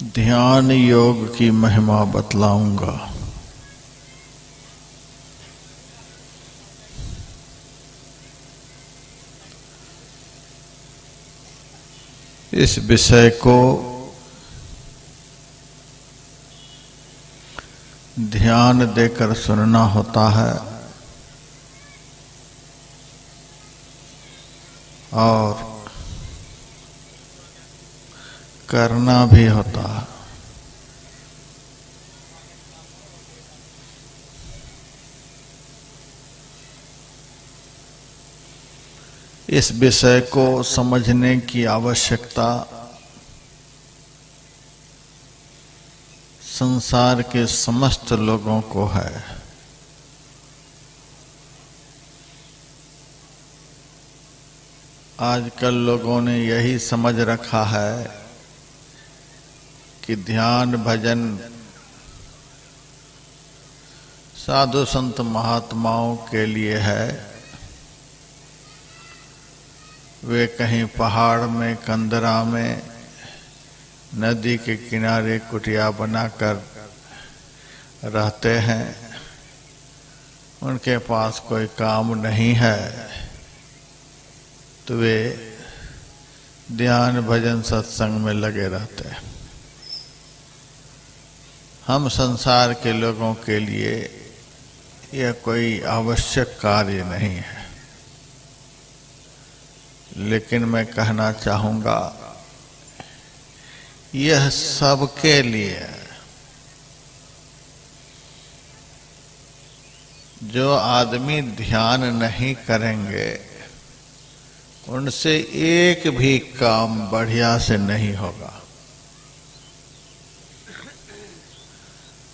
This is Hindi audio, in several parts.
ध्यान योग की महिमा बतलाऊंगा। इस विषय को ध्यान देकर सुनना होता है और करना भी होता है। इस विषय को समझने की आवश्यकता संसार के समस्त लोगों को है। आजकल लोगों ने यही समझ रखा है कि ध्यान भजन साधु संत महात्माओं के लिए है। वे कहीं पहाड़ में, कंदरा में, नदी के किनारे कुटिया बनाकर रहते हैं। उनके पास कोई काम नहीं है तो वे ध्यान भजन सत्संग में लगे रहते हैं। हम संसार के लोगों के लिए यह कोई आवश्यक कार्य नहीं है, लेकिन मैं कहना चाहूँगा यह सबके लिए है। जो आदमी ध्यान नहीं करेंगे उनसे एक भी काम बढ़िया से नहीं होगा।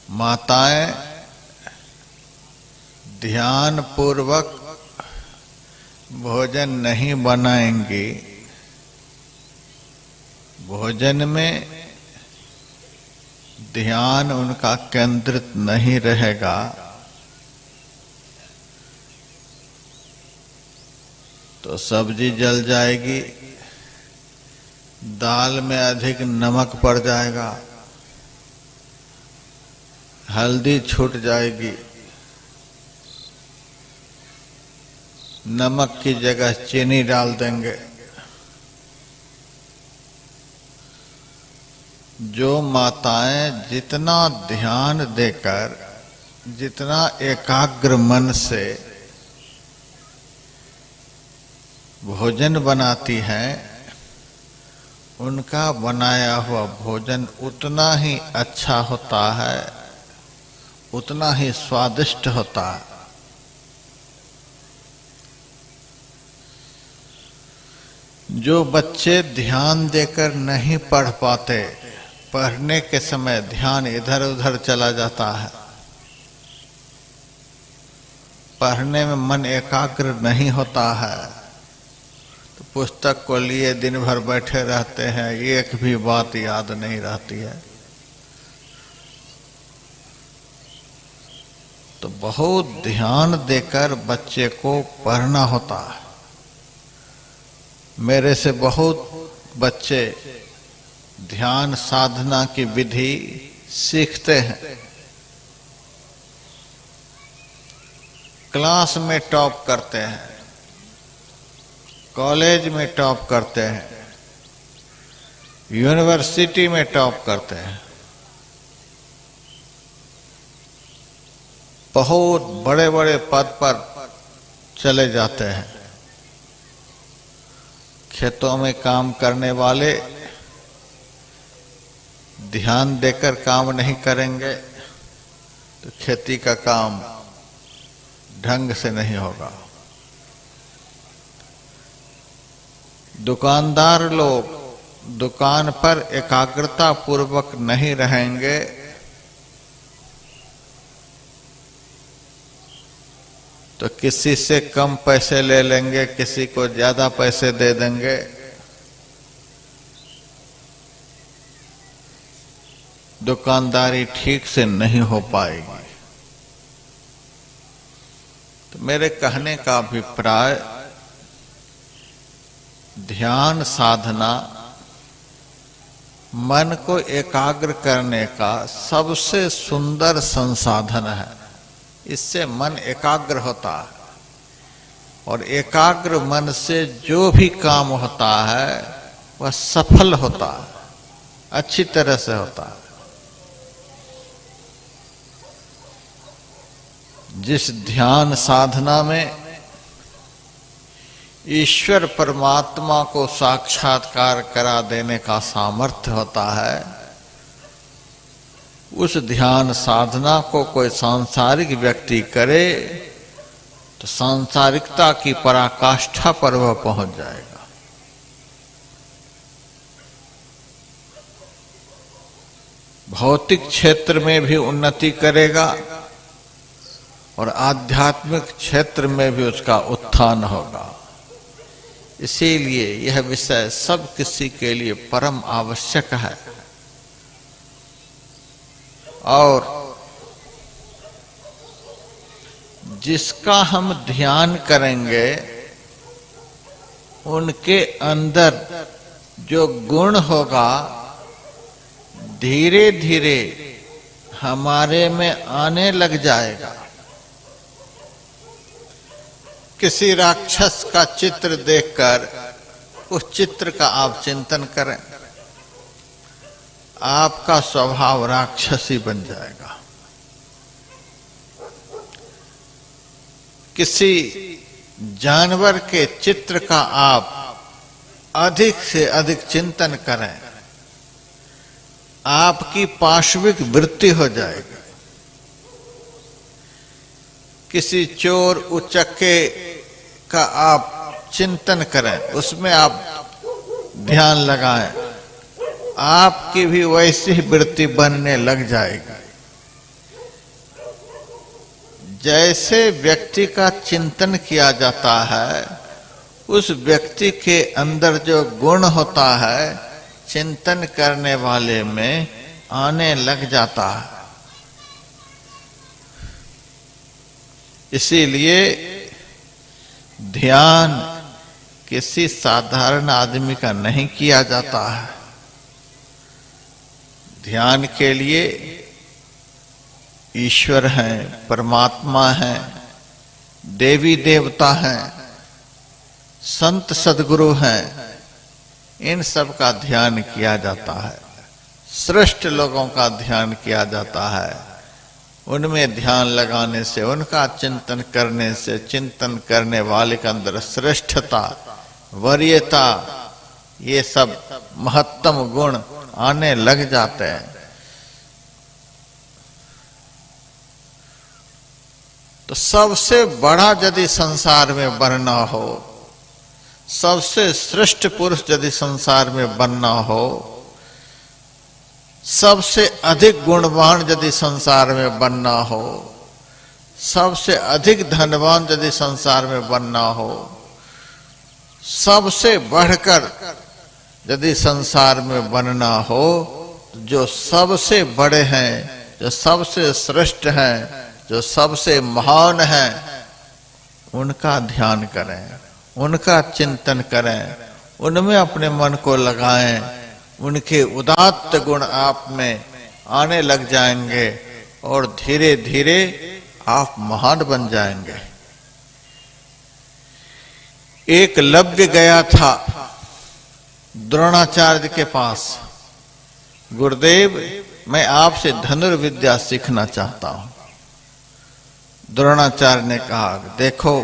माताएं ध्यान पूर्वक भोजन नहीं बनाएंगी, भोजन में ध्यान उनका केंद्रित नहीं रहेगा, तो सब्जी जल जाएगी, दाल में अधिक नमक पड़ जाएगा, हल्दी छूट जाएगी, नमक की जगह चीनी डाल देंगे। जो माताएं जितना ध्यान देकर, जितना एकाग्र मन से भोजन बनाती हैं, उनका बनाया हुआ भोजन उतना ही अच्छा होता है, उतना ही स्वादिष्ट होता है। जो बच्चे ध्यान देकर नहीं पढ़ पाते, पढ़ने के समय ध्यान इधर उधर चला जाता है, पढ़ने में मन एकाग्र नहीं होता है, तो पुस्तक को लिए दिन भर बैठे रहते हैं, एक भी बात याद नहीं रहती है। तो बहुत ध्यान देकर बच्चे को पढ़ना होता है। मेरे से बहुत बच्चे ध्यान साधना की विधि सीखते हैं। क्लास में टॉप करते हैं, कॉलेज में टॉप करते हैं, यूनिवर्सिटी में टॉप करते हैं, बहुत बड़े बड़े पद पर चले जाते हैं। खेतों में काम करने वाले ध्यान देकर काम नहीं करेंगे तो खेती का काम ढंग से नहीं होगा। दुकानदार लोग दुकान पर एकाग्रता पूर्वक नहीं रहेंगे तो किसी से कम पैसे ले लेंगे, किसी को ज्यादा पैसे दे देंगे। दुकानदारी ठीक से नहीं हो पाएगी। तो मेरे कहने का अभिप्राय, ध्यान साधना मन को एकाग्र करने का सबसे सुंदर संसाधन है। इससे मन एकाग्र होता है और एकाग्र मन से जो भी काम होता है वह सफल होता है, अच्छी तरह से होता है। जिस ध्यान साधना में ईश्वर परमात्मा को साक्षात्कार करा देने का सामर्थ्य होता है, उस ध्यान साधना को कोई सांसारिक व्यक्ति करे तो सांसारिकता की पराकाष्ठा पर वह पहुंच जाएगा। भौतिक क्षेत्र में भी उन्नति करेगा और आध्यात्मिक क्षेत्र में भी उसका उत्थान होगा। इसीलिए यह विषय सब किसी के लिए परम आवश्यक है। और जिसका हम ध्यान करेंगे उनके अंदर जो गुण होगा धीरे धीरे हमारे में आने लग जाएगा। किसी राक्षस का चित्र देखकर उस चित्र का आप चिंतन करें, आपका स्वभाव राक्षसी बन जाएगा। किसी जानवर के चित्र का आप अधिक से अधिक चिंतन करें, आपकी पाशविक वृत्ति हो जाएगी। किसी चोर उचक्के का आप चिंतन करें, उसमें आप ध्यान लगाएं, आपकी भी वैसी वृत्ति बनने लग जाएगी। जैसे व्यक्ति का चिंतन किया जाता है, उस व्यक्ति के अंदर जो गुण होता है चिंतन करने वाले में आने लग जाता है। इसीलिए ध्यान किसी साधारण आदमी का नहीं किया जाता है। ध्यान के लिए ईश्वर हैं, परमात्मा हैं, देवी देवता हैं, संत सद्गुरु हैं, इन सब का ध्यान किया जाता है। श्रेष्ठ लोगों का ध्यान किया जाता है। उनमें ध्यान लगाने से, उनका चिंतन करने से, चिंतन करने वाले के अंदर श्रेष्ठता, वरीयता, ये सब महत्तम गुण आने लग जाते हैं। तो सबसे बड़ा यदि संसार में बनना हो, सबसे श्रेष्ठ पुरुष यदि संसार में बनना हो, सबसे अधिक गुणवान यदि संसार में बनना हो, सबसे अधिक धनवान यदि संसार में बनना हो, सबसे बढ़कर यदि संसार में बनना हो, जो सबसे बड़े हैं, जो सबसे श्रेष्ठ हैं, जो सबसे महान हैं, उनका ध्यान करें, उनका चिंतन करें, उनमें अपने मन को लगाएं। उनके उदात्त गुण आप में आने लग जाएंगे और धीरे धीरे आप महान बन जाएंगे। एकलव्य गया था द्रोणाचार्य के पास, गुरुदेव मैं आपसे धनुर्विद्या सीखना चाहता हूं। द्रोणाचार्य ने कहा, देखो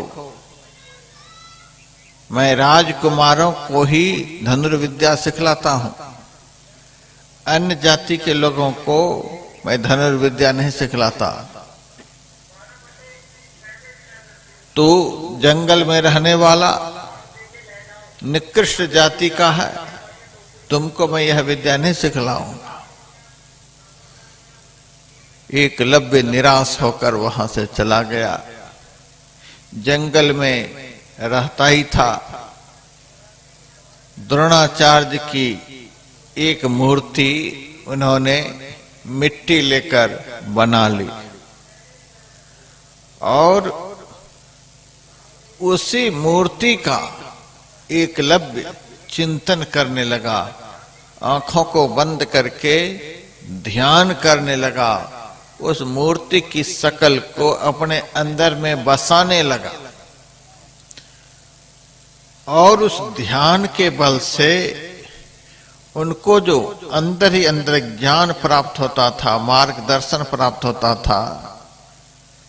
मैं राजकुमारों को ही धनुर्विद्या सिखलाता हूं, अन्य जाति के लोगों को मैं धनुर्विद्या नहीं सिखलाता। तू जंगल में रहने वाला निकृष्ट जाति का है, तुमको मैं यह विद्या नहीं सिखलाऊंगा। एकलव्य निराश होकर वहां से चला गया। जंगल में रहता ही था। द्रोणाचार्य की एक मूर्ति उन्होंने मिट्टी लेकर बना ली और उसी मूर्ति का एकलव्य चिंतन करने लगा आंखों को बंद करके ध्यान करने लगा, उस मूर्ति की शकल को अपने अंदर में बसाने लगा और उस ध्यान के बल से उनको जो अंदर ही अंदर ज्ञान प्राप्त होता था, मार्गदर्शन प्राप्त होता था,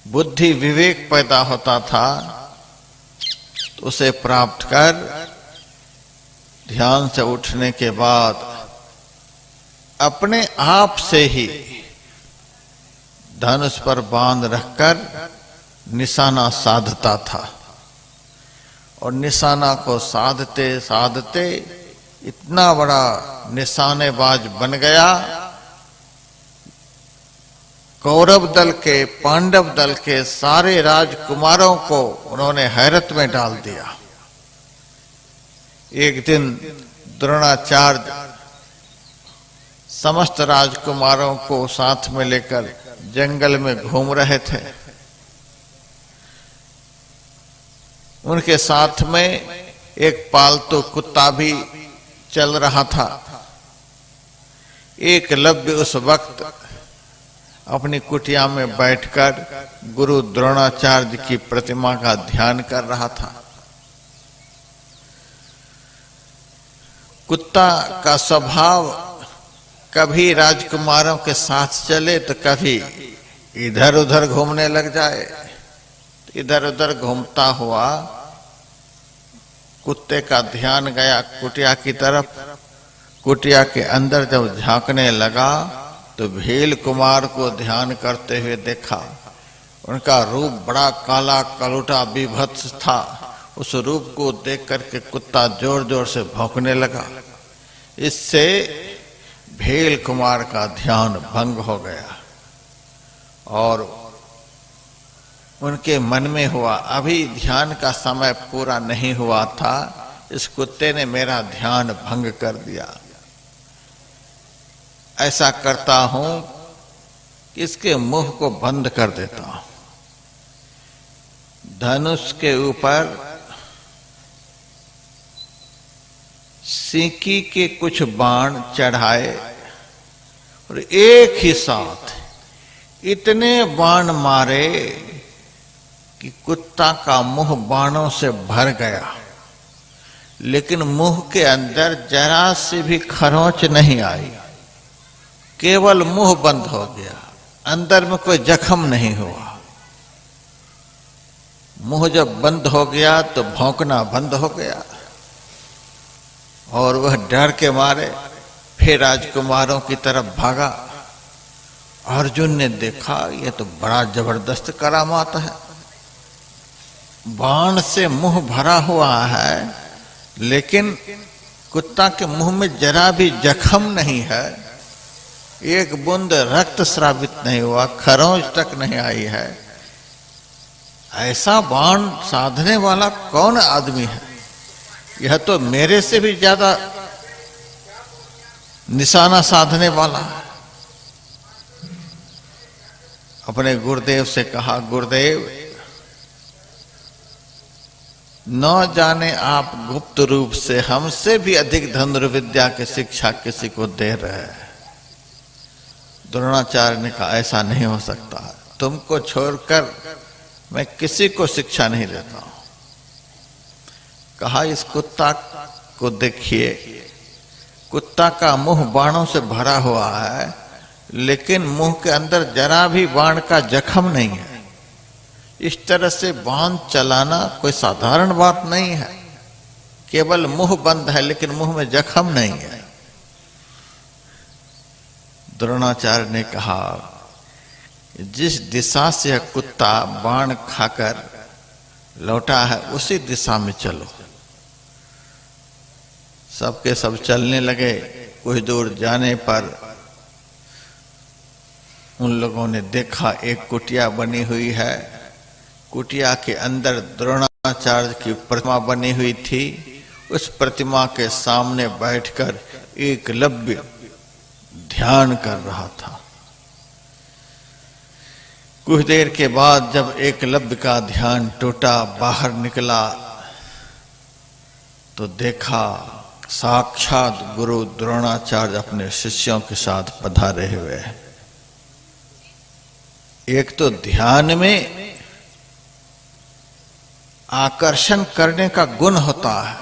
बुद्धि विवेक पैदा होता था, तो उसे प्राप्त कर ध्यान से उठने के बाद अपने आप से ही धनुष पर बांध रखकर निशाना साधता था और निशाना को साधते साधते इतना बड़ा निशानेबाज बन गया, कौरव दल के, पांडव दल के सारे राजकुमारों को उन्होंने हैरत में डाल दिया। एक दिन द्रोणाचार्य समस्त राजकुमारों को साथ में लेकर जंगल में घूम रहे थे। उनके साथ में एक पालतू कुत्ता भी चल रहा था। एकलव्य उस वक्त अपनी कुटिया में बैठकर गुरु द्रोणाचार्य की प्रतिमा का ध्यान कर रहा था। कुत्ता का स्वभाव कभी राजकुमारों के साथ चले तो कभी इधर उधर घूमने लग जाए। इधर उधर घूमता हुआ कुत्ते का ध्यान गया कुटिया की तरफ। कुटिया के अंदर जब झांकने लगा तो भील कुमार को ध्यान करते हुए देखा। उनका रूप बड़ा काला कलूटा विभत्स था। उस रूप को देख करके कुत्ता जोर जोर से भौंकने लगा। इससे भील कुमार का ध्यान भंग हो गया और उनके मन में हुआ, अभी ध्यान का समय पूरा नहीं हुआ था, इस कुत्ते ने मेरा ध्यान भंग कर दिया। ऐसा करता हूं कि इसके मुंह को बंद कर देता हूं। धनुष के ऊपर सीकी के कुछ बाण चढ़ाए और एक ही साथ इतने बाण मारे कि कुत्ता का मुंह बाणों से भर गया, लेकिन मुंह के अंदर जरा सी भी खरोंच नहीं आई, केवल मुंह बंद हो गया। अंदर में कोई जख्म नहीं हुआ। मुंह जब बंद हो गया तो भौंकना बंद हो गया और वह डर के मारे फिर राजकुमारों की तरफ भागा। अर्जुन ने देखा यह तो बड़ा जबरदस्त करामात है। बाण से मुंह भरा हुआ है लेकिन कुत्ता के मुंह में जरा भी जख्म नहीं है, एक बूंद रक्त स्रावित नहीं हुआ, खरोंच तक नहीं आई है। ऐसा बाण साधने वाला कौन आदमी है? यह तो मेरे से भी ज्यादा निशाना साधने वाला है। अपने गुरुदेव से कहा, गुरुदेव न जाने आप गुप्त रूप से हमसे भी अधिक धनुर्विद्या की शिक्षा किसी को दे रहे हैं। द्रोणाचार्य ने कहा, ऐसा नहीं हो सकता, तुमको छोड़कर मैं किसी को शिक्षा नहीं देता हूं। कहा, इस कुत्ता को देखिए, कुत्ता का मुंह बाणों से भरा हुआ है लेकिन मुंह के अंदर जरा भी बाण का जख्म नहीं है। इस तरह से बाण चलाना कोई साधारण बात नहीं है। केवल मुंह बंद है लेकिन मुंह में जख्म नहीं है। द्रोणाचार्य ने कहा, जिस दिशा से यह कुत्ता बाण खाकर लौटा है उसी दिशा में चलो। सबके सब चलने लगे। कुछ दूर जाने पर उन लोगों ने देखा एक कुटिया बनी हुई है। कुटिया के अंदर द्रोणाचार्य की प्रतिमा बनी हुई थी। उस प्रतिमा के सामने बैठकर एकलव्य ध्यान कर रहा था। कुछ देर के बाद जब एकलव्य का ध्यान टूटा, बाहर निकला तो देखा साक्षात गुरु द्रोणाचार्य अपने शिष्यों के साथ पधारे हुए हैं। एक तो ध्यान में आकर्षण करने का गुण होता है,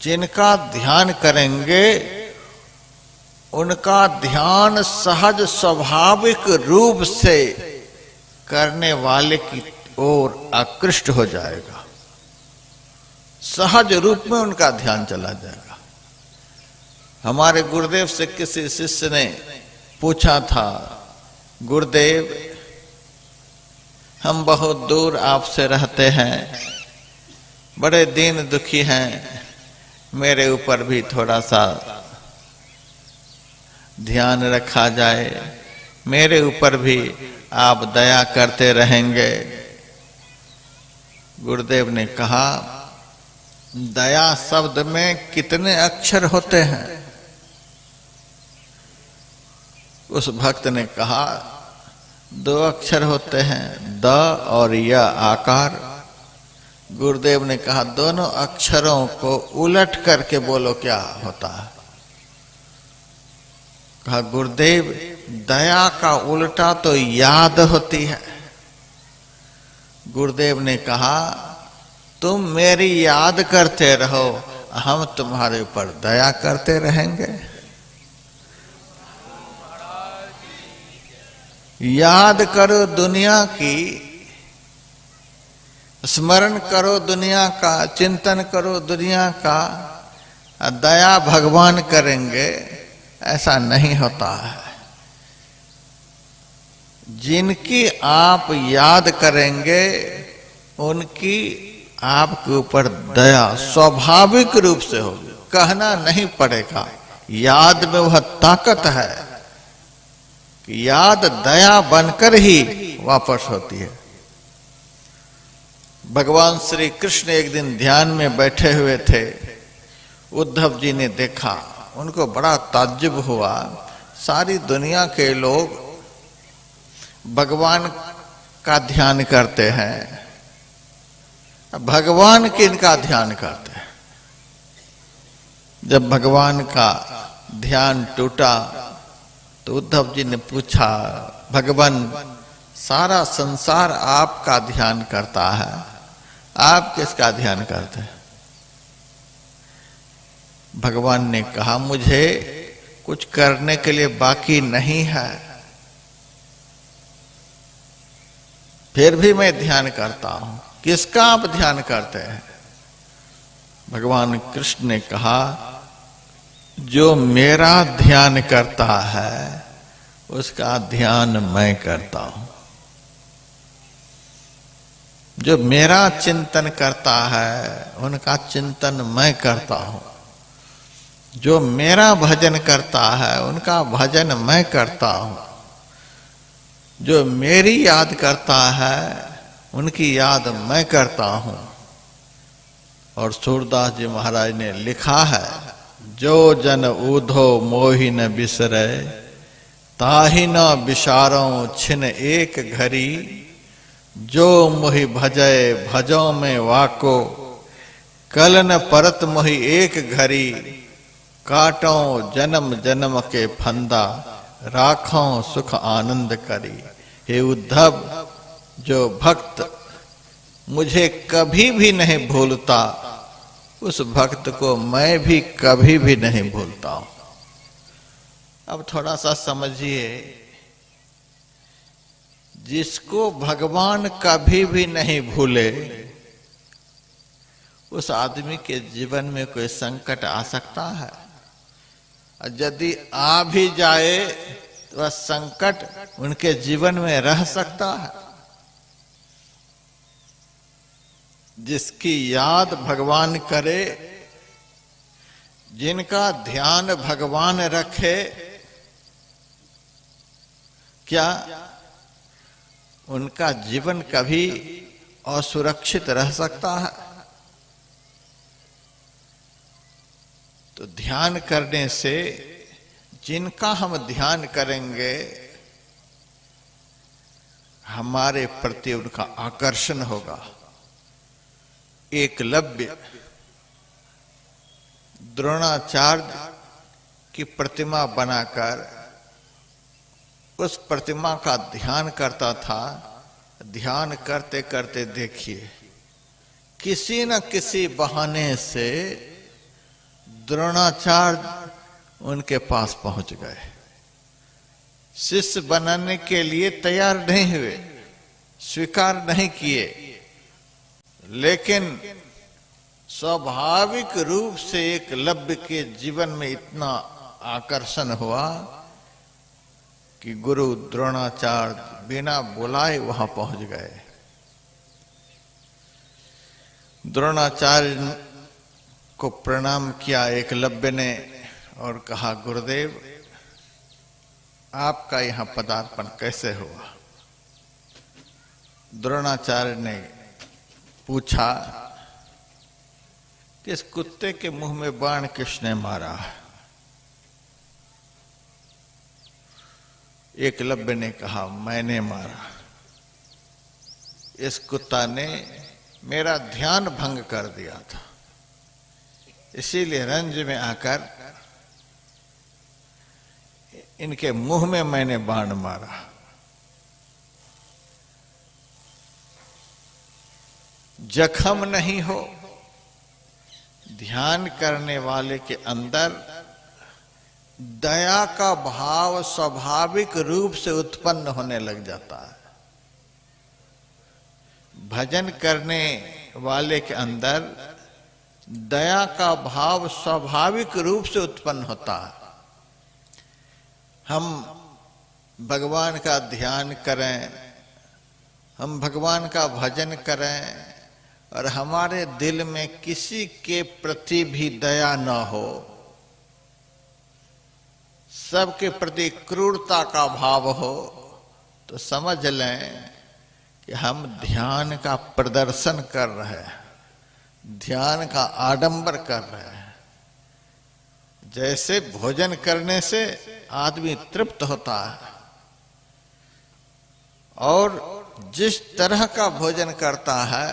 जिनका ध्यान करेंगे उनका ध्यान सहज स्वाभाविक रूप से करने वाले की ओर आकृष्ट हो जाएगा, सहज रूप में उनका ध्यान चला जाएगा। हमारे गुरुदेव से किसी शिष्य ने पूछा था, गुरुदेव हम बहुत दूर आपसे रहते हैं, बड़े दीन दुखी हैं, मेरे ऊपर भी थोड़ा सा ध्यान रखा जाए, मेरे ऊपर भी आप दया करते रहेंगे। गुरुदेव ने कहा, दया शब्द में कितने अक्षर होते हैं? उस भक्त ने कहा, 2 अक्षर होते हैं, द और य आकार। गुरुदेव ने कहा, दोनों अक्षरों को उलट करके बोलो क्या होता है? कहा, गुरुदेव दया का उल्टा तो याद होती है। गुरुदेव ने कहा, तुम मेरी याद करते रहो, हम तुम्हारे ऊपर दया करते रहेंगे। याद करो दुनिया की, स्मरण करो दुनिया का, चिंतन करो दुनिया का, दया भगवान करेंगे, ऐसा नहीं होता है। जिनकी आप याद करेंगे उनकी आपके ऊपर दया स्वाभाविक रूप से होगी, कहना नहीं पड़ेगा। याद में वह ताकत है कि याद दया बनकर ही वापस होती है। भगवान श्री कृष्ण एक दिन ध्यान में बैठे हुए थे, उद्धव जी ने देखा, उनको बड़ा ताज्जुब हुआ, सारी दुनिया के लोग भगवान का ध्यान करते हैं, भगवान किनका ध्यान करते हैं? जब भगवान का ध्यान टूटा तो उद्धव जी ने पूछा, भगवान सारा संसार आपका ध्यान करता है, आप किसका ध्यान करते हैं? भगवान ने कहा, मुझे कुछ करने के लिए बाकी नहीं है, फिर भी मैं ध्यान करता हूं। किसका आप ध्यान करते हैं? भगवान कृष्ण ने कहा, जो मेरा ध्यान करता है उसका ध्यान मैं करता हूं। जो मेरा चिंतन करता है उनका चिंतन मैं करता हूं। जो मेरा भजन करता है उनका भजन मैं करता हूं। जो मेरी याद करता है उनकी याद मैं करता हूं। और सूरदास जी महाराज ने लिखा है, जो जन ऊधो मोहि न बिसरे, ताहि न बिसारो छिन एक घड़ी, जो मोहि भजय भजो में वाको, कल न परत मोहि एक घड़ी, काटो जन्म जन्म के फंदा, राखो सुख आनंद करी। हे उद्धव, जो भक्त मुझे कभी भी नहीं भूलता, उस भक्त को मैं भी कभी भी नहीं भूलता हूं। अब थोड़ा सा समझिए, जिसको भगवान कभी भी नहीं भूले, उस आदमी के जीवन में कोई संकट आ सकता है? यदि आ भी जाए तो वह संकट उनके जीवन में रह सकता है। जिसकी याद भगवान करे, जिनका ध्यान भगवान रखे, क्या उनका जीवन कभी असुरक्षित रह सकता है? तो ध्यान करने से जिनका हम ध्यान करेंगे, हमारे प्रति उनका आकर्षण होगा। एकलव्य द्रोणाचार्य की प्रतिमा बनाकर उस प्रतिमा का ध्यान करता था। ध्यान करते करते देखिए, किसी न किसी बहाने से द्रोणाचार्य उनके पास पहुंच गए। शिष्य बनाने के लिए तैयार नहीं हुए, स्वीकार नहीं किए, लेकिन स्वाभाविक रूप से एकलव्य के जीवन में इतना आकर्षण हुआ कि गुरु द्रोणाचार्य बिना बुलाए वहां पहुंच गए। द्रोणाचार्य को प्रणाम किया एकलव्य ने और कहा, गुरुदेव आपका यहां पदार्पण कैसे हुआ? द्रोणाचार्य ने पूछा कि इस कुत्ते के मुंह में बाण किसने मारा? एकलव्य ने कहा, मैंने मारा। इस कुत्ता ने मेरा ध्यान भंग कर दिया था, इसीलिए रंज में आकर इनके मुंह में मैंने बाण मारा। जख्म नहीं हो, ध्यान करने वाले के अंदर दया का भाव स्वाभाविक रूप से उत्पन्न होने लग जाता है। भजन करने वाले के अंदर दया का भाव स्वाभाविक रूप से उत्पन्न होता है। हम भगवान का ध्यान करें, हम भगवान का भजन करें और हमारे दिल में किसी के प्रति भी दया न हो, सबके प्रति क्रूरता का भाव हो, तो समझ लें कि हम ध्यान का प्रदर्शन कर रहे हैं, ध्यान का आडंबर कर रहे हैं। जैसे भोजन करने से आदमी तृप्त होता है और जिस तरह का भोजन करता है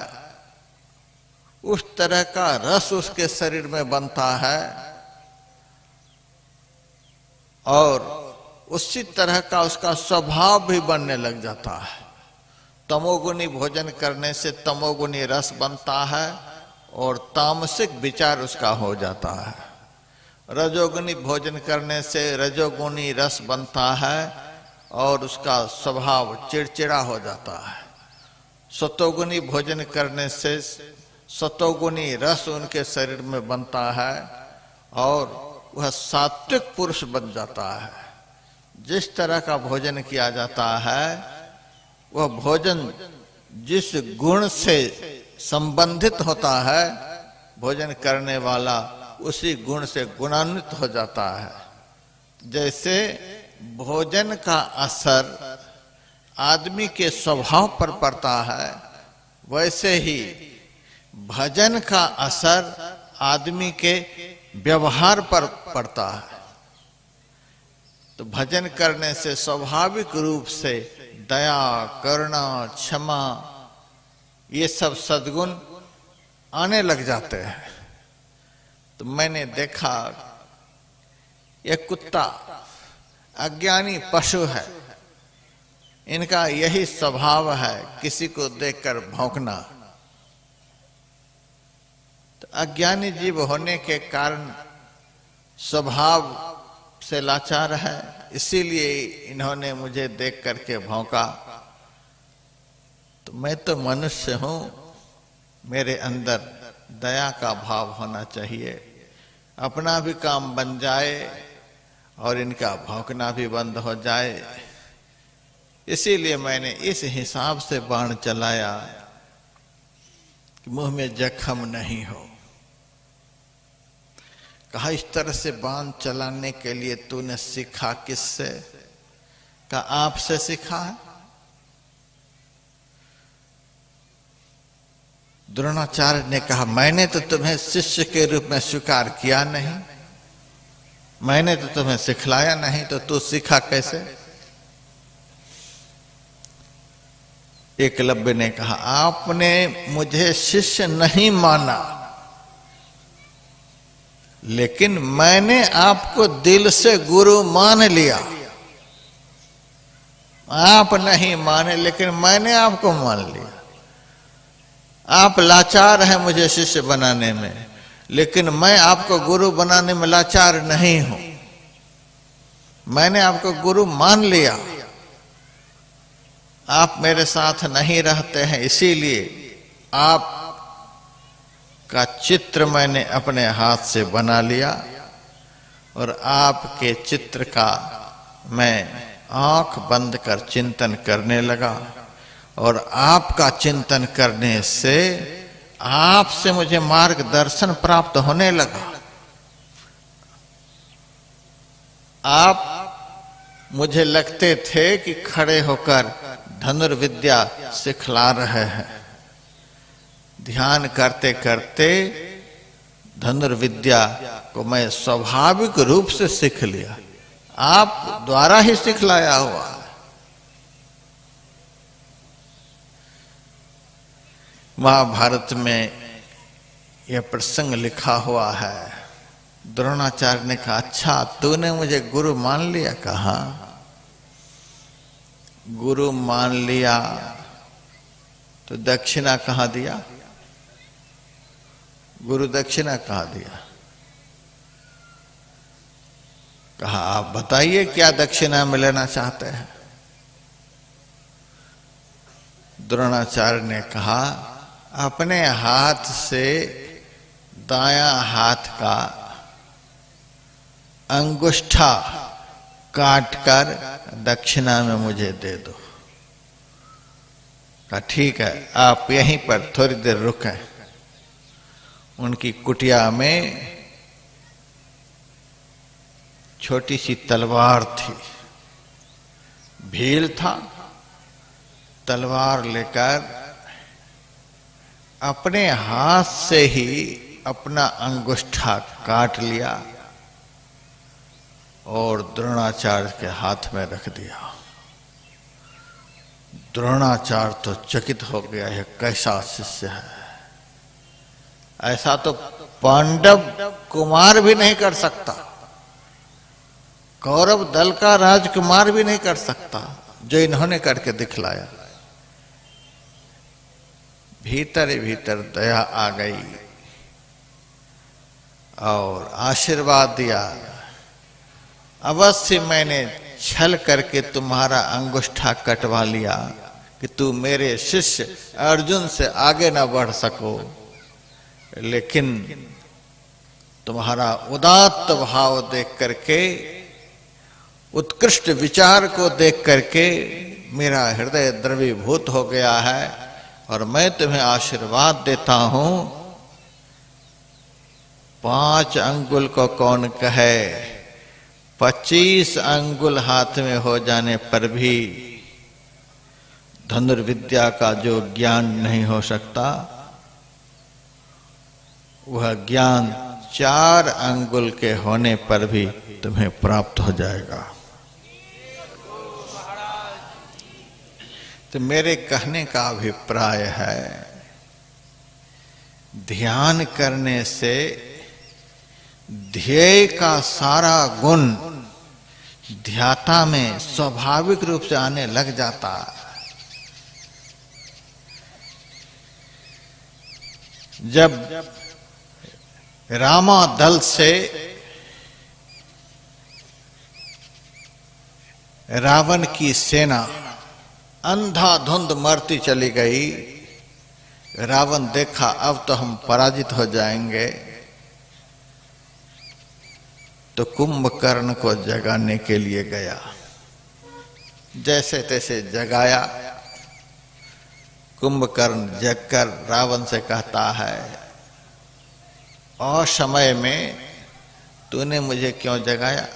उस तरह का रस उसके शरीर में बनता है और उसी तरह का उसका स्वभाव भी बनने लग जाता है। तमोगुनी भोजन करने से तमोगुनी रस बनता है और तामसिक विचार उसका हो जाता है। रजोगुनी भोजन करने से रजोगुनी रस बनता है और उसका स्वभाव चिड़चिड़ा हो जाता है। सतोगुनी भोजन करने से सतोगुनी रस उनके शरीर में बनता है और वह सात्विक पुरुष बन जाता है। जिस तरह का भोजन किया जाता है वह भोजन जिस गुण से संबंधित होता है, भोजन करने वाला उसी गुण से गुणान्वित हो जाता है। जैसे भोजन का असर आदमी के स्वभाव पर पड़ता है, वैसे ही भजन का असर आदमी के व्यवहार पर पड़ता है। तो भजन करने से स्वाभाविक रूप से दया, करुणा, क्षमा, ये सब सद्गुण आने लग जाते हैं। तो मैंने देखा एक कुत्ता अज्ञानी पशु है, इनका यही स्वभाव है किसी को देखकर भौंकना। तो अज्ञानी जीव होने के कारण स्वभाव से लाचार है, इसीलिए इन्होंने मुझे देख करके भौंका। तो मैं तो मनुष्य हूं, मेरे अंदर दया का भाव होना चाहिए, अपना भी काम बन जाए और इनका भौंकना भी बंद हो जाए। इसीलिए मैंने इस हिसाब से बाण चलाया कि मुंह में जख्म नहीं हो। कहा, इस तरह से बाण चलाने के लिए तूने सीखा किससे? कहा, आपसे सीखा है। द्रोणाचार्य ने कहा, मैंने तो तुम्हें शिष्य के रूप में स्वीकार किया नहीं, मैंने तो तुम्हें सिखलाया नहीं, तो तू सीखा कैसे? एकलव्य ने कहा, आपने मुझे शिष्य नहीं माना, लेकिन मैंने आपको दिल से गुरु मान लिया। आप नहीं माने, लेकिन मैंने आपको मान लिया। आप लाचार हैं मुझे शिष्य बनाने में, लेकिन मैं आपको गुरु बनाने में लाचार नहीं हूं। मैंने आपको गुरु मान लिया। आप मेरे साथ नहीं रहते हैं, इसीलिए आप का चित्र मैंने अपने हाथ से बना लिया और आपके चित्र का मैं आंख बंद कर चिंतन करने लगा। और आपका चिंतन करने से आपसे मुझे मार्गदर्शन प्राप्त होने लगा। आप मुझे लगते थे कि खड़े होकर धनुर्विद्या सिखला रहे हैं। ध्यान करते करते धनुर्विद्या को मैं स्वाभाविक रूप से सीख लिया। आप द्वारा ही सिखलाया हुआ है। महाभारत में यह प्रसंग लिखा हुआ है। द्रोणाचार्य ने कहा, अच्छा तूने मुझे गुरु मान लिया। कहा गुरु मान लिया तो दक्षिणा कहाँ दिया? गुरु दक्षिणा कहाँ दिया? कहा आप बताइए क्या दक्षिणा में लेना चाहते हैं? द्रोणाचार्य ने कहा अपने हाथ से दायां हाथ का अंगुष्ठा काटकर दक्षिणा में मुझे दे दो। कहा ठीक है, आप यहीं पर थोड़ी देर रुकें। उनकी कुटिया में छोटी सी तलवार थी, भील था। तलवार लेकर अपने हाथ से ही अपना अंगुष्ठा काट लिया और द्रोणाचार्य के हाथ में रख दिया। द्रोणाचार्य तो चकित हो गया, है कैसा शिष्य है। ऐसा तो पांडव कुमार भी नहीं कर सकता, कौरव दल का राजकुमार भी नहीं कर सकता, जो इन्होंने करके दिखलाया। भीतर ही भीतर दया आ गई और आशीर्वाद दिया, अवश्य मैंने छल करके तुम्हारा अंगुष्ठा कटवा लिया कि तू मेरे शिष्य अर्जुन से आगे ना बढ़ सको, लेकिन तुम्हारा उदात्त भाव देख करके, उत्कृष्ट विचार को देख करके मेरा हृदय द्रवीभूत हो गया है और मैं तुम्हें आशीर्वाद देता हूं। 5 अंगुल को कौन कहे, 25 अंगुल हाथ में हो जाने पर भी धनुर्विद्या का जो ज्ञान नहीं हो सकता, वह ज्ञान 4 अंगुल के होने पर भी तुम्हें प्राप्त हो जाएगा। तो मेरे कहने का अभिप्राय है, ध्यान करने से ध्येय का सारा गुण ध्याता में स्वाभाविक रूप से आने लग जाता है। जब रामा दल से रावण की सेना अंधाधुंध मरती चली गई, रावण देखा अब तो हम पराजित हो जाएंगे, तो कुंभकर्ण को जगाने के लिए गया। जैसे तैसे जगाया। कुंभकर्ण जगकर रावण से कहता है, असमय में तूने मुझे क्यों जगाया?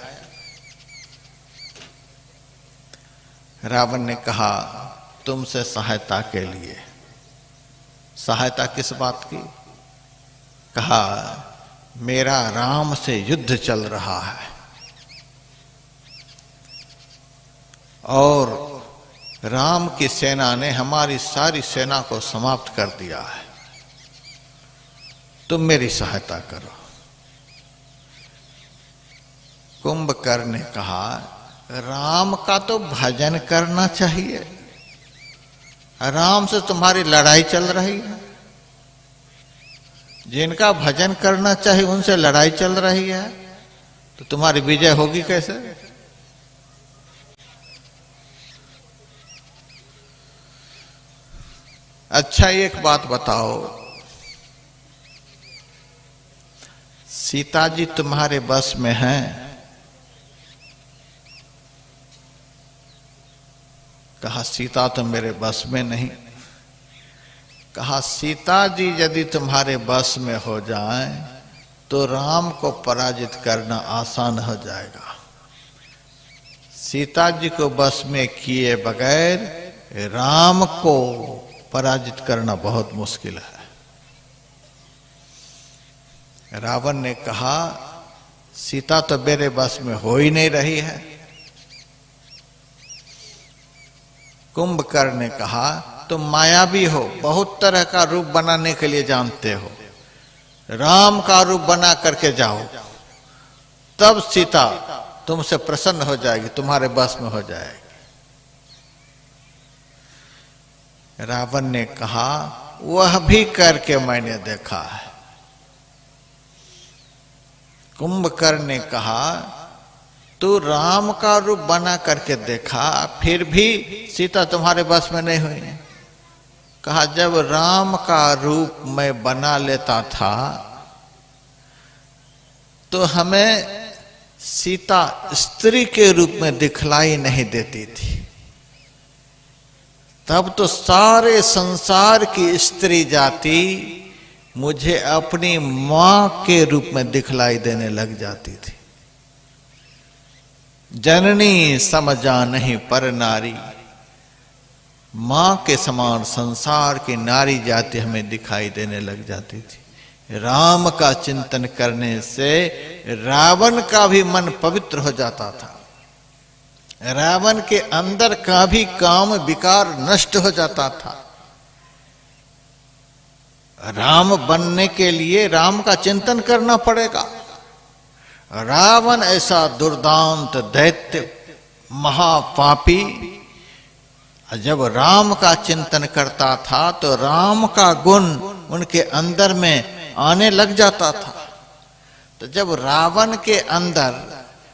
रावण ने कहा, तुमसे सहायता के लिए। सहायता किस बात की? कहा, मेरा राम से युद्ध चल रहा है और राम की सेना ने हमारी सारी सेना को समाप्त कर दिया है, तुम मेरी सहायता करो। कुंभकर्ण ने कहा, राम का तो भजन करना चाहिए, राम से तुम्हारी लड़ाई चल रही है। जिनका भजन करना चाहिए उनसे लड़ाई चल रही है, तो तुम्हारी विजय होगी कैसे? अच्छा, एक बात बताओ, सीता जी तुम्हारे बस में हैं? कहा, सीता तो मेरे बस में नहीं। कहा, सीता जी यदि तुम्हारे बस में हो जाएं तो राम को पराजित करना आसान हो जाएगा। सीता जी को बस में किए बगैर राम को पराजित करना बहुत मुश्किल है। रावण ने कहा, सीता तो मेरे बस में हो ही नहीं रही है। कुंभकर्ण ने कहा, तुम मायावी हो, बहुत तरह का रूप बनाने के लिए जानते हो, राम का रूप बना करके जाओ, तब सीता तुमसे प्रसन्न हो जाएगी, तुम्हारे बस में हो जाएगी। रावण ने कहा, वह भी करके मैंने देखा है। कुंभकर्ण ने कहा, तू राम का रूप बना करके देखा, फिर भी सीता तुम्हारे बस में नहीं हुई। कहा, जब राम का रूप मैं बना लेता था तो हमें सीता स्त्री के रूप में दिखलाई नहीं देती थी। तब तो सारे संसार की स्त्री जाति मुझे अपनी मां के रूप में दिखलाई देने लग जाती थी। जननी समझा नहीं पर नारी, मां के समान संसार की नारी जाति हमें दिखाई देने लग जाती थी। राम का चिंतन करने से रावण का भी मन पवित्र हो जाता था, रावण के अंदर का भी काम विकार नष्ट हो जाता था। राम बनने के लिए राम का चिंतन करना पड़ेगा। रावण ऐसा दुर्दांत दैत्य महापापी जब राम का चिंतन करता था तो राम का गुण उनके अंदर में आने लग जाता था। तो जब रावण के अंदर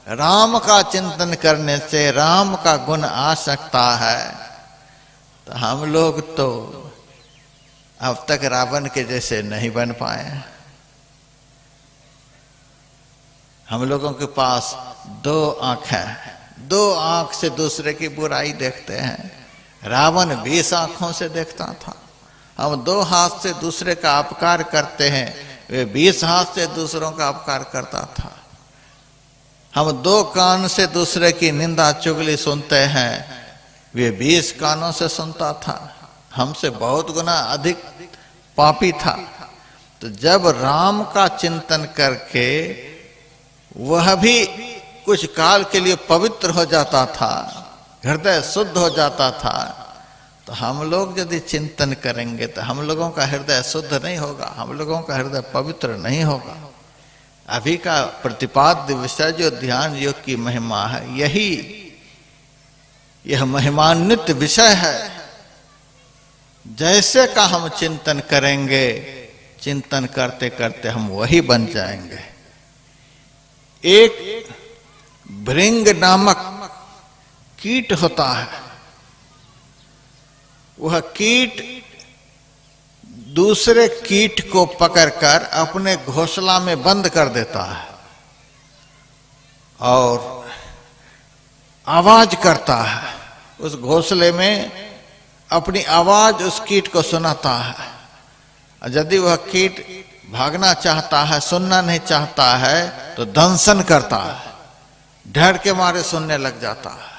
राम का चिंतन करने से राम का गुण आ सकता है, तो हम लोग तो अब तक रावण के जैसे नहीं बन पाए। हम लोगों के पास दो आंखें हैं, दो आंख से दूसरे की बुराई देखते हैं। रावण 20 आंखों से देखता था। हम 2 हाथ से दूसरे का अपकार करते हैं, वे 20 हाथ से दूसरों का अपकार करता था। हम 2 कान से दूसरे की निंदा चुगली सुनते हैं, वे 20 कानों से सुनता था। हमसे बहुत गुना अधिक पापी था। तो जब राम का चिंतन करके वह भी कुछ काल के लिए पवित्र हो जाता था, हृदय शुद्ध हो जाता था, तो हम लोग यदि चिंतन करेंगे तो हम लोगों का हृदय शुद्ध नहीं होगा, हम लोगों का हृदय पवित्र नहीं होगा। अभी का प्रतिपाद्य विषय जो ध्यान योग की महिमा है, यह महिमान्वित विषय है। जैसे का हम चिंतन करेंगे, चिंतन करते करते हम वही बन जाएंगे। एक भृंग नामक कीट होता है, वह कीट दूसरे कीट को पकड़कर अपने घोंसला में बंद कर देता है और आवाज करता है। उस घोंसले में अपनी आवाज उस कीट को सुनाता है। और यदि वह कीट भागना चाहता है, सुनना नहीं चाहता है, तो दंशन करता है, डर के मारे सुनने लग जाता है।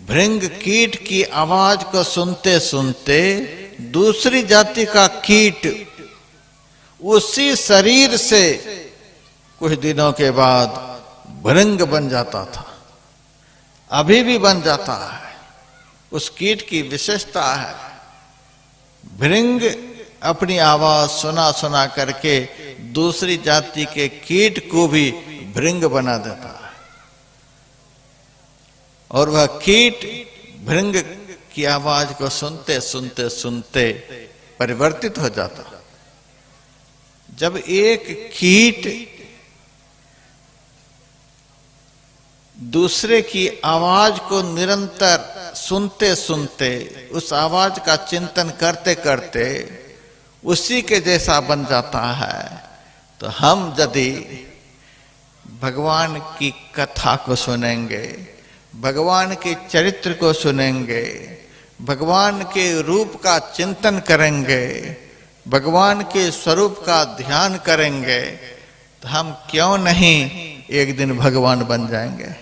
भृंग कीट की आवाज को सुनते सुनते दूसरी जाति का कीट उसी शरीर से कुछ दिनों के बाद भृंग बन जाता था, अभी भी बन जाता है। उस कीट की विशेषता है, भृंग अपनी आवाज सुना सुना करके दूसरी जाति के कीट को भी भृंग बना देता है। और वह कीट भृंग की आवाज को सुनते सुनते सुनते परिवर्तित हो जाता। जब एक कीट दूसरे की आवाज को निरंतर सुनते सुनते उस आवाज का चिंतन करते करते उसी के जैसा बन जाता है, तो हम यदि भगवान की कथा को सुनेंगे, भगवान के चरित्र को सुनेंगे, भगवान के रूप का चिंतन करेंगे, भगवान के स्वरूप का ध्यान करेंगे, तो हम क्यों नहीं एक दिन भगवान बन जाएंगे।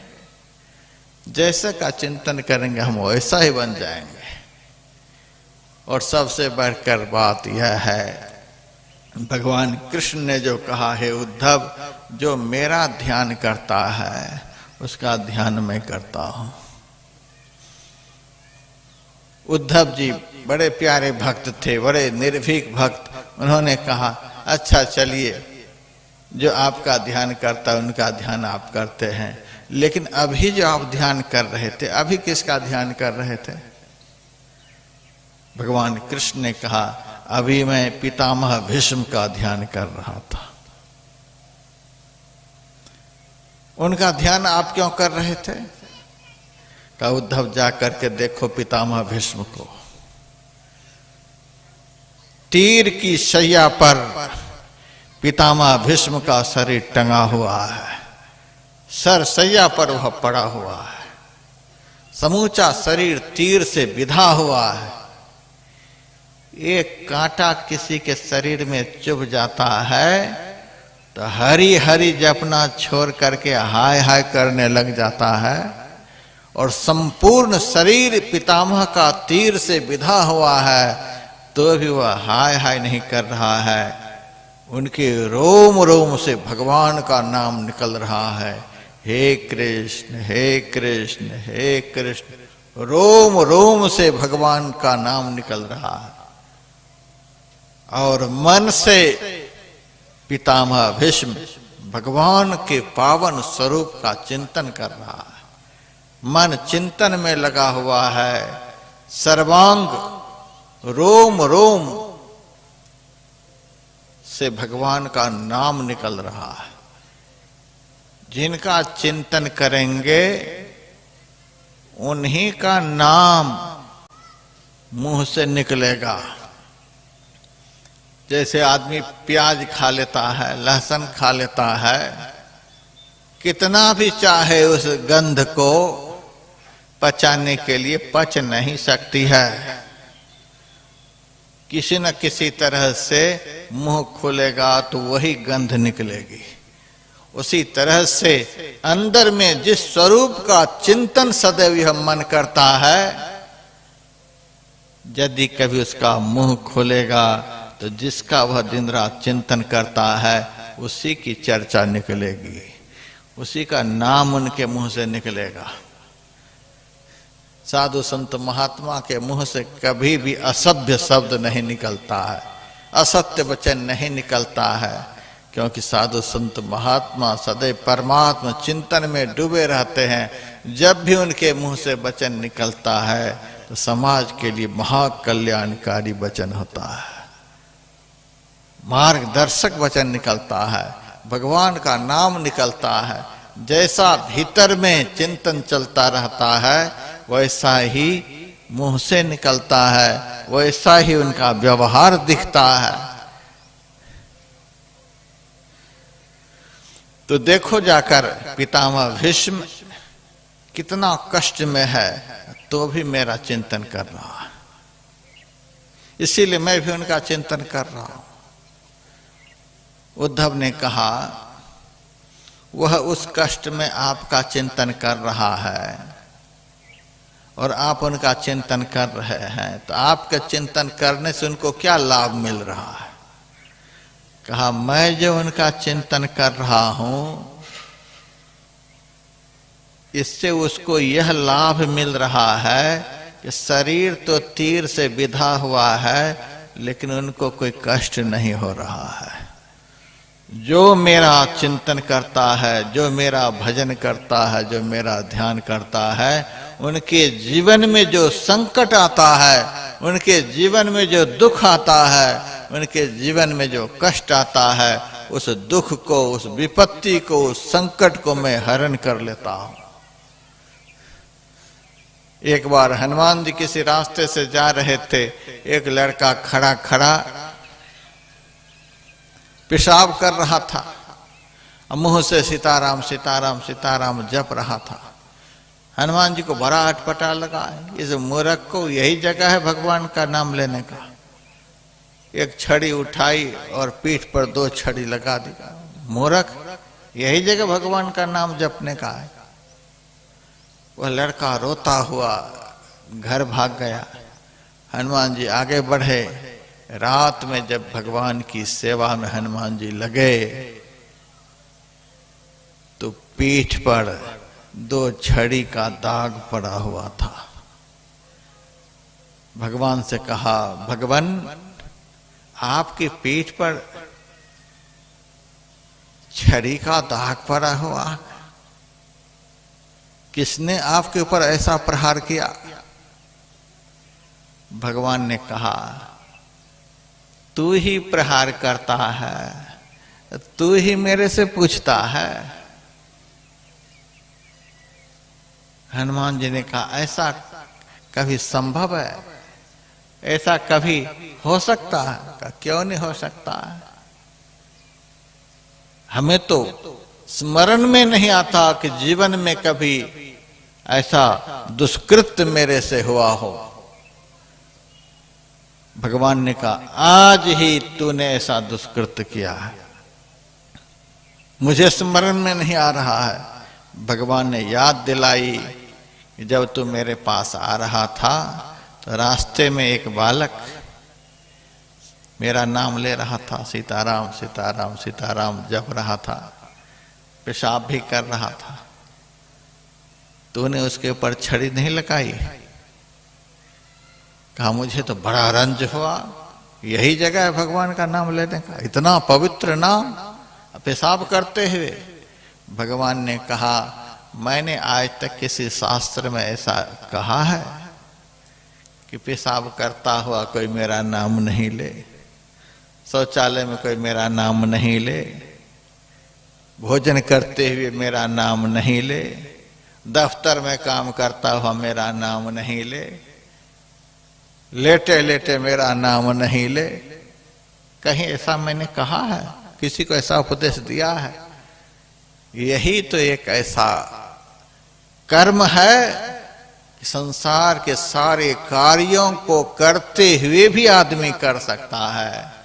जैसे का चिंतन करेंगे हम वैसा ही बन जाएंगे। और सबसे बढ़कर बात यह है, भगवान कृष्ण ने जो कहा है, उद्धव जो मेरा ध्यान करता है उसका ध्यान मैं करता हूं। उद्धव जी बड़े प्यारे भक्त थे, बड़े निर्भीक भक्त। उन्होंने कहा अच्छा चलिए, जो आपका ध्यान करता है उनका ध्यान आप करते हैं, लेकिन अभी जो आप ध्यान कर रहे थे, अभी किसका ध्यान कर रहे थे? भगवान कृष्ण ने कहा अभी मैं पितामह भीष्म का ध्यान कर रहा था। उनका ध्यान आप क्यों कर रहे थे? कहा उद्धव जा करके देखो पितामह भीष्म को, तीर की शैया पर पितामह भीष्म का शरीर टंगा हुआ है, सर शैया पर वह पड़ा हुआ है, समूचा शरीर तीर से बिधा हुआ है। एक कांटा किसी के शरीर में चुभ जाता है तो हरी हरी जपना छोड़ करके हाय हाय करने लग जाता है, और संपूर्ण शरीर पितामह का तीर से बिधा हुआ है तो भी वह हाय हाय नहीं कर रहा है। उनके रोम रोम से भगवान का नाम निकल रहा है, हे कृष्ण हे कृष्ण हे कृष्ण, रोम रोम से भगवान का नाम निकल रहा है। और मन से पितामह भीष्म भगवान के पावन स्वरूप का चिंतन कर रहा है। मन चिंतन में लगा हुआ है, सर्वांग रोम रोम से भगवान का नाम निकल रहा है। जिनका चिंतन करेंगे उन्हीं का नाम मुंह से निकलेगा। जैसे आदमी प्याज खा लेता है, लहसुन खा लेता है, कितना भी चाहे उस गंध को पचाने के लिए पच नहीं सकती है। किसी न किसी तरह से मुंह खुलेगा तो वही गंध निकलेगी। उसी तरह से अंदर में जिस स्वरूप का चिंतन सदैव यह मन करता है, यदि कभी उसका मुंह खुलेगा तो जिसका वह दिन रात चिंतन करता है उसी की चर्चा निकलेगी, उसी का नाम उनके मुंह से निकलेगा। साधु संत महात्मा के मुंह से कभी भी असभ्य शब्द नहीं निकलता है, असत्य वचन नहीं निकलता है, क्योंकि साधु संत महात्मा सदैव परमात्मा चिंतन में डूबे रहते हैं। जब भी उनके मुंह से वचन निकलता है तो समाज के लिए महाकल्याणकारी वचन होता है, मार्गदर्शक वचन निकलता है, भगवान का नाम निकलता है। जैसा भीतर में चिंतन चलता रहता है वैसा ही मुंह से निकलता है, वैसा ही उनका व्यवहार दिखता है। तो देखो जाकर पितामह भीष्म कितना कष्ट में है तो भी मेरा चिंतन कर रहा है, इसीलिए मैं भी उनका चिंतन कर रहा हूं। उद्धव ने कहा वह उस कष्ट में आपका चिंतन कर रहा है और आप उनका चिंतन कर रहे हैं, तो आपके चिंतन करने से उनको क्या लाभ मिल रहा है? कहा मैं जो उनका चिंतन कर रहा हूं इससे उसको यह लाभ मिल रहा है कि शरीर तो तीर से बिधा हुआ है लेकिन उनको कोई कष्ट नहीं हो रहा है। जो मेरा चिंतन करता है, जो मेरा भजन करता है, जो मेरा ध्यान करता है, उनके जीवन में जो संकट आता है, उनके जीवन में जो दुख आता है, उनके जीवन में जो कष्ट आता है, उस दुख को, उस विपत्ति को, उस संकट को मैं हरण कर लेता हूं। एक बार हनुमान जी किसी रास्ते से जा रहे थे, एक लड़का खड़ा खड़ा पेशाब कर रहा था, मुंह से सीताराम सीताराम सीताराम जप रहा था। हनुमान जी को बड़ा अटपटा लगा, इस मूर्ख को यही जगह है भगवान का नाम लेने का। एक छड़ी उठाई और पीठ पर 2 छड़ी लगा दी। मूर्ख, यही जगह भगवान का नाम जपने का है। वह लड़का रोता हुआ घर भाग गया। हनुमान जी आगे बढ़े। रात में जब भगवान की सेवा में हनुमान जी लगे तो पीठ पर 2 छड़ी का दाग पड़ा हुआ था। भगवान से कहा, भगवान आपकी पीठ पर छड़ी का दाग पड़ा हुआ, किसने आपके ऊपर ऐसा प्रहार किया? भगवान ने कहा, तू ही प्रहार करता है, तू ही मेरे से पूछता है। हनुमान जी ने कहा, ऐसा कभी संभव है? ऐसा कभी हो सकता है? कहा, क्यों नहीं हो सकता है? हमें तो स्मरण में नहीं आता कि जीवन में कभी ऐसा दुष्कृत्य मेरे से हुआ हो। भगवान ने कहा, आज ही तूने ऐसा दुष्कृत्य किया है, मुझे स्मरण में नहीं आ रहा है। भगवान ने याद दिलाई कि जब तू मेरे पास आ रहा था तो रास्ते में एक बालक मेरा नाम ले रहा था, सीताराम सीताराम सीताराम जप रहा था, पेशाब भी कर रहा था। तूने उसके ऊपर छड़ी नहीं लगाई? कहा, मुझे तो बड़ा रंज हुआ, यही जगह है भगवान का नाम लेने का, इतना पवित्र नाम, पेशाब करते हुए। भगवान ने कहा, मैंने आज तक किसी शास्त्र में ऐसा कहा है कि पेशाब करता हुआ कोई मेरा नाम नहीं ले, शौचालय में कोई मेरा नाम नहीं ले, भोजन करते हुए मेरा नाम नहीं ले, दफ्तर में काम करता हुआ मेरा नाम नहीं ले, लेटे लेटे मेरा नाम नहीं ले? कहीं ऐसा मैंने कहा है? किसी को ऐसा उपदेश दिया है? यही तो एक ऐसा कर्म है कि संसार के सारे कार्यों को करते हुए भी आदमी कर सकता है।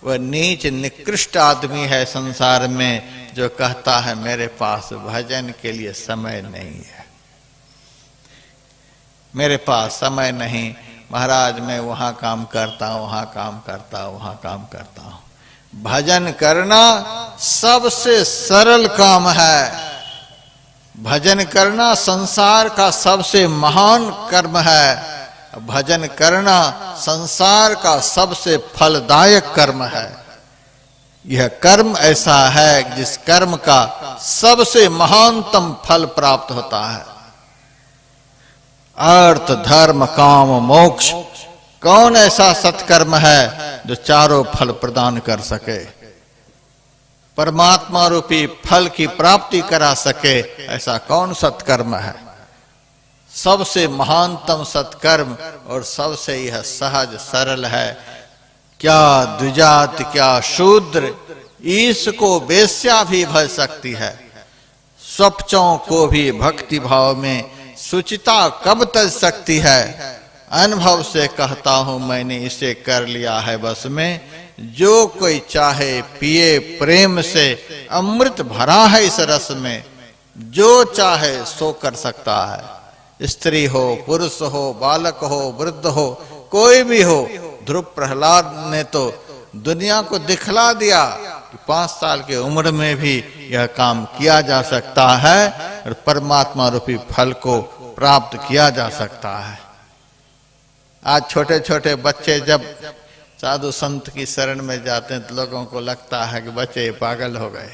वह नीच निकृष्ट आदमी है संसार में जो कहता है मेरे पास भजन के लिए समय नहीं है, मेरे पास समय नहीं, महाराज मैं वहां काम करता हूं, वहां काम करता हूं, वहां काम करता हूं। भजन करना सबसे सरल काम है। भजन करना संसार का सबसे महान कर्म है। भजन करना संसार का सबसे फलदायक कर्म है। यह कर्म ऐसा है जिस कर्म का सबसे महानतम फल प्राप्त होता है। अर्थ धर्म काम मोक्ष, कौन ऐसा सत्कर्म है जो चारों फल प्रदान कर सके, परमात्मा रूपी फल की प्राप्ति करा सके? ऐसा कौन सत्कर्म है? सबसे महानतम सत्कर्म और सबसे यह सहज सरल है। क्या द्विजात क्या शूद्र, ईश को वेश्या भी भज सकती है, स्वप्चों को भी भक्ति भाव में सुचिता कब तज सकती है। अनुभव से कहता हूं मैंने इसे कर लिया है बस में, जो कोई चाहे पिए प्रेम से, अमृत भरा है इस रस में, जो चाहे सो कर सकता है। स्त्री हो पुरुष हो बालक हो वृद्ध हो कोई भी हो। ध्रुव प्रहलाद ने तो दुनिया को दिखला दिया कि 5 साल की उम्र में भी यह काम किया जा सकता है और परमात्मा रूपी फल को प्राप्त किया जा सकता है। आज छोटे छोटे बच्चे जब साधु संत की शरण में जाते हैं तो लोगों को लगता है कि बच्चे पागल हो गए,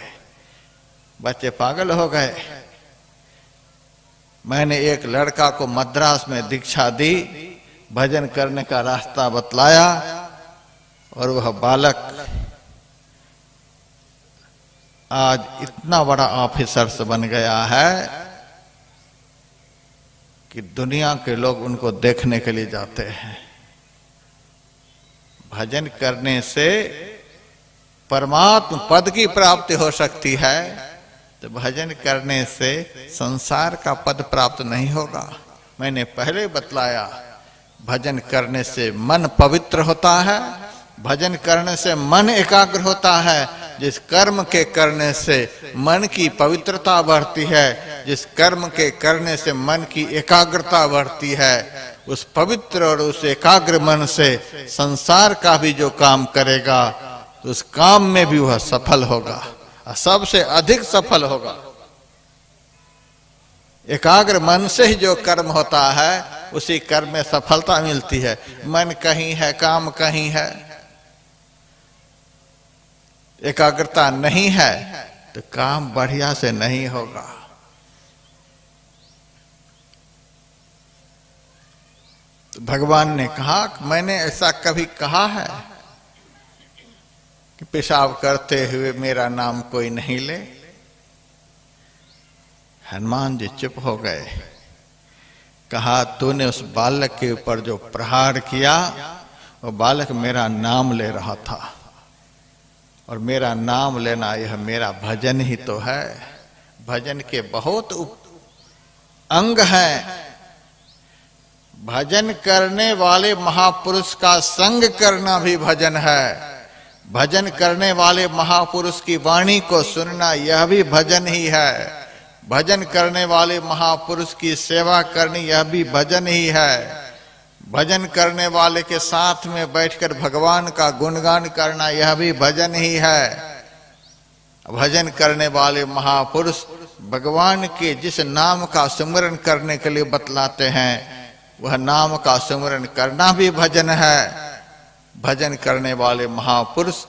बच्चे पागल हो गए। मैंने एक लड़का को मद्रास में दीक्षा दी, भजन करने का रास्ता बतलाया, और वह बालक आज इतना बड़ा ऑफिसर बन गया है कि दुनिया के लोग उनको देखने के लिए जाते हैं। भजन करने से परमात्मा पद की प्राप्ति हो सकती है, तो भजन करने से संसार का पद प्राप्त नहीं होगा। मैंने पहले बतलाया, भजन करने से मन पवित्र होता है, भजन करने से मन एकाग्र होता है। जिस कर्म के करने से मन की पवित्रता बढ़ती है, जिस कर्म के करने से मन की एकाग्रता बढ़ती है, उस पवित्र और उस एकाग्र मन से संसार का भी जो काम करेगा तो उस काम में भी वह सफल होगा, और सबसे अधिक सफल होगा। एकाग्र मन से ही जो कर्म होता है उसी कर्म में सफलता मिलती है। मन कहीं है, काम कहीं है, एकाग्रता नहीं है तो काम बढ़िया से नहीं होगा। तो भगवान ने कहा, मैंने ऐसा कभी कहा है कि पेशाब करते हुए मेरा नाम कोई नहीं ले? हनुमान जी चुप हो गए। कहा, तूने उस बालक के ऊपर जो प्रहार किया, वो बालक मेरा नाम ले रहा था, और मेरा नाम लेना यह मेरा भजन ही तो है। भजन के बहुत अंग हैं। भजन करने वाले महापुरुष का संग करना भी भजन है। भजन करने वाले महापुरुष की वाणी को सुनना यह भी भजन ही है। भजन करने वाले महापुरुष की सेवा करनी यह भी भजन ही है। भजन करने वाले के साथ में बैठकर भगवान का गुणगान करना यह भी भजन ही है। भजन करने वाले महापुरुष भगवान के जिस नाम का सुमिरन करने के लिए बतलाते हैं, वह नाम का सुमिरन करना भी भजन है। भजन करने वाले महापुरुष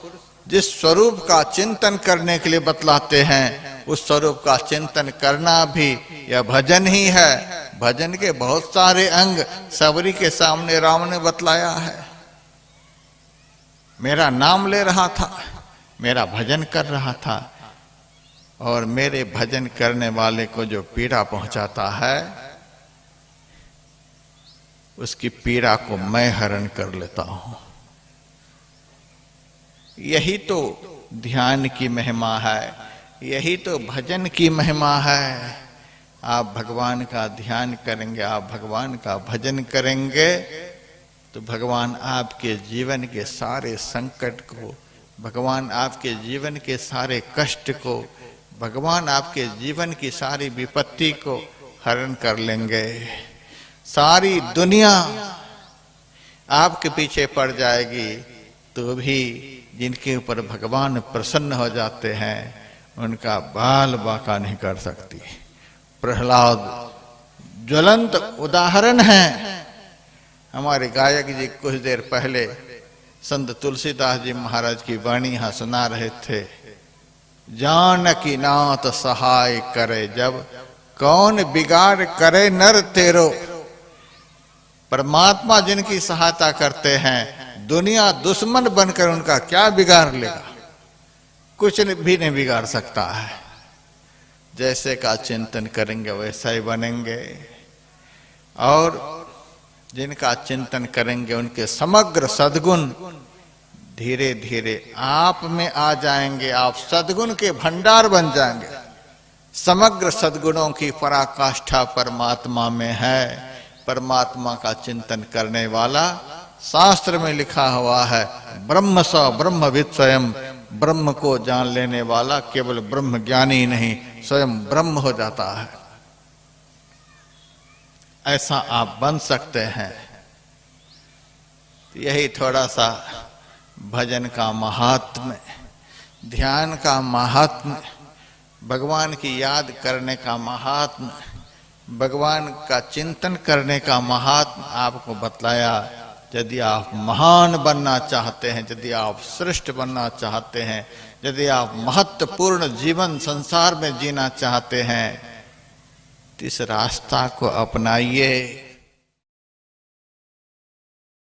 जिस स्वरूप का चिंतन करने के लिए बतलाते हैं, उस स्वरूप का चिंतन करना भी यह भजन ही है। भजन के बहुत सारे अंग सबरी के सामने राम ने बतलाया है। मेरा नाम ले रहा था, मेरा भजन कर रहा था, और मेरे भजन करने वाले को जो पीड़ा पहुंचाता है, उसकी पीड़ा को मैं हरण कर लेता हूं। यही तो ध्यान की महिमा है, यही तो भजन की महिमा है। आप भगवान का ध्यान करेंगे, आप भगवान का भजन करेंगे, तो भगवान आपके जीवन के सारे संकट को, भगवान आपके जीवन के सारे कष्ट को, भगवान आपके जीवन की सारी विपत्ति को हरण कर लेंगे। सारी दुनिया आपके पीछे पड़ जाएगी, तो भी जिनके ऊपर भगवान प्रसन्न हो जाते हैं, उनका बाल बाका नहीं कर सकती। प्रहलाद ज्वलंत उदाहरण है। हमारे गायक जी कुछ देर पहले संत तुलसीदास जी महाराज की वाणी यहां सुना रहे थे। जानकी नाथ सहाय करे जब, कौन बिगाड़ करे नर तेरो। परमात्मा जिनकी सहायता करते हैं, दुनिया दुश्मन बनकर उनका क्या बिगाड़ लेगा? कुछ भी नहीं बिगाड़ सकता है। जैसे का चिंतन करेंगे वैसा ही बनेंगे, और जिनका चिंतन करेंगे उनके समग्र सद्गुण धीरे धीरे आप में आ जाएंगे। आप सद्गुण के भंडार बन जाएंगे। समग्र सद्गुणों की पराकाष्ठा परमात्मा में है। परमात्मा का चिंतन करने वाला, शास्त्र में लिखा हुआ है, ब्रह्म स ब्रह्मविद स्वयं, ब्रह्म को जान लेने वाला केवल ब्रह्म ज्ञानी नहीं, स्वयं ब्रह्म हो जाता है। ऐसा आप बन सकते हैं। यही थोड़ा सा भजन का महात्म्य, ध्यान का महात्म्य, भगवान की याद करने का महात्म्य, भगवान का चिंतन करने का महात्म्य आपको बतलाया। यदि आप महान बनना चाहते हैं, यदि आप श्रेष्ठ बनना चाहते हैं, यदि आप महत्वपूर्ण जीवन संसार में जीना चाहते हैं, इस रास्ता को अपनाइए,